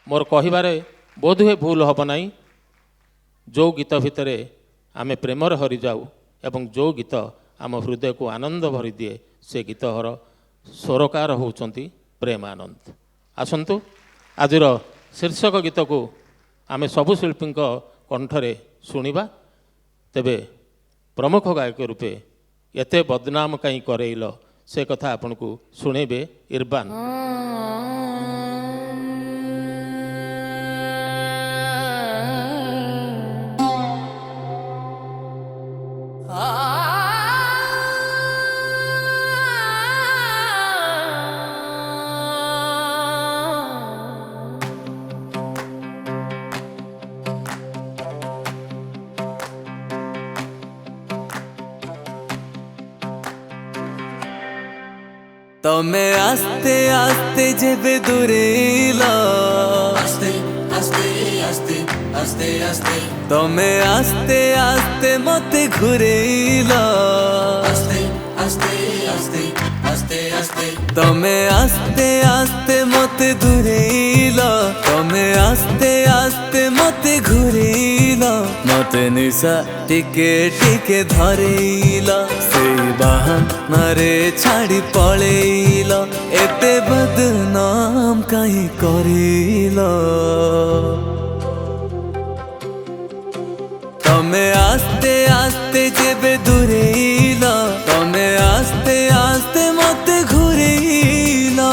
मोर कहिबारे बोध हुए भूल हम ना। जो गीत भितर आमे प्रेमर हरि जाऊ एवं जो गीत आम हृदय को आनंद भरी दिए से गीत हर स्वरकार होउचंती प्रेमानंद। आसंतु आजिर शीर्षक गीत को आमे सबु शिल्पी कंठरे शुणिबा। तेबे प्रमुख गायक रूपे एते बदनाम कहीं करेल से कथा आपन को शुणेबे इरबान। तमे आस्ते आस्ते जेबे दूरेला आस्ते आस्ते आस्ते आस्ते आस्ते तमे आस्ते आस्ते मते घुरेला आस्ते आस्ते आस्ते आस्ते आस्ते तमे आस्ते आस्ते मते दूरेला तमे आस्ते आस्ते मते घुरेला मते निशा टिके टिके धरेला से बहानारे छाड़ी पळेला एते बदनाम कहीं करेला। तमे आस्ते आस्ते जेबे दूरेला तमे आस्ते आस्ते मते घुरेला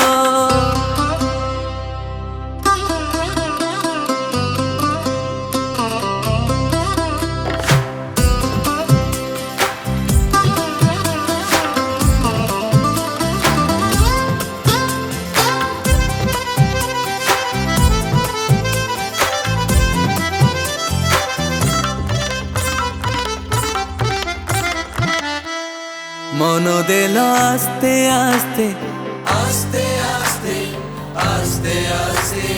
मनो देला आस्ते आस्ते आस्ते आस्ते आस्ते आस्ते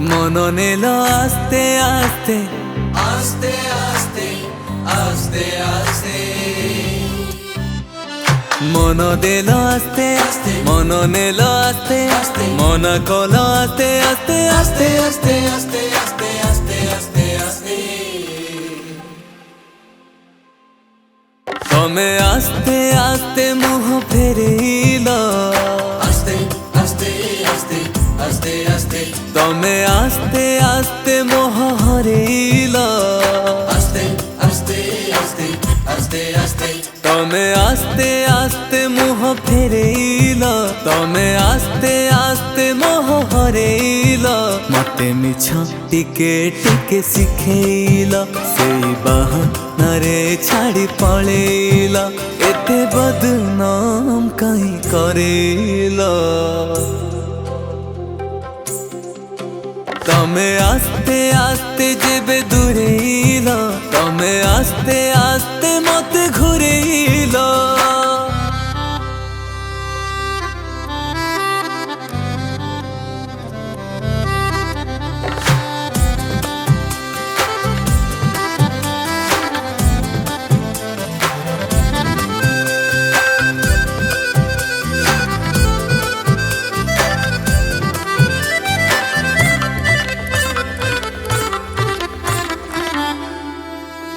मनो नेला आस्ते आस्ते आस्ते आस्ते आस्ते आस्ते मनो देला आस्ते आस्ते मनो नेला आस्ते आस्ते मन कोला आस्ते आस्ते आस्ते आस्ते आस्ते आस्ते आस्ते आस्ते आस्ते तमे आस्ते आस्ते मुह फेरेला आस्ते आस्ते आस्ते आस्ते आस्ते तमे आस्ते आस्ते मोह हरेला आस्ते आस्ते आस्ते आस्ते आस्ते तमे आस्ते आस्ते मुह फेरेला तमे आस्ते आस्ते मोह हरेला मते मिछ टिके टिके सिखेला से बहानारे छाड़ी पळेला एते बदनाम कहीं करेला। तमे आस्ते आस्ते जेबे दूरेला तमे आस्ते आस्ते मते घुरेला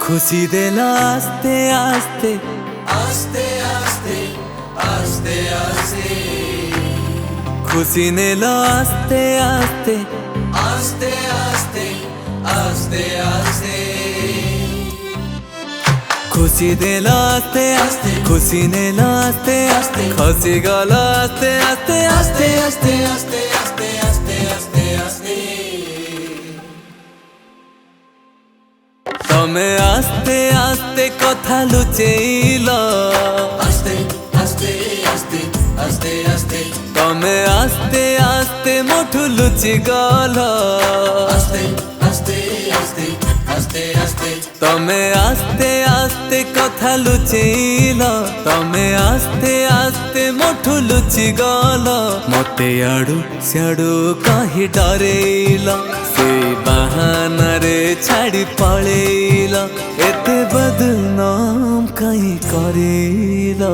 खुशी देला आस्ते आस्ते आस्ते आस्ते आस्ते आस्ते खुशी नेला आस्ते आस्ते आस्ते आस्ते आस्ते आस्ते खुशी देला आस्ते आस्ते खुशी नेला आस्ते आस्ते खुशी गला आस्ते आस्ते आस्ते आस्ते आस्ते आस्ते आस्ते आस्ते आस्ते तमे आस्ते आस्ते कथा लुचेला आस्ते आस्ते आस्ते आस्ते आस्ते तमे आस्ते आस्ते मोठू लुचि गला आस्ते आस्ते आस्ते आस्ते आस्ते तमे आस्ते आस्ते कथा लुचेला तमे आस्ते आस्ते मोठू लुचि गला मते आडू स्याडू कहीं डरेला से बहानारे छाड़ी पळेला एते बदनाम कहीं करेला।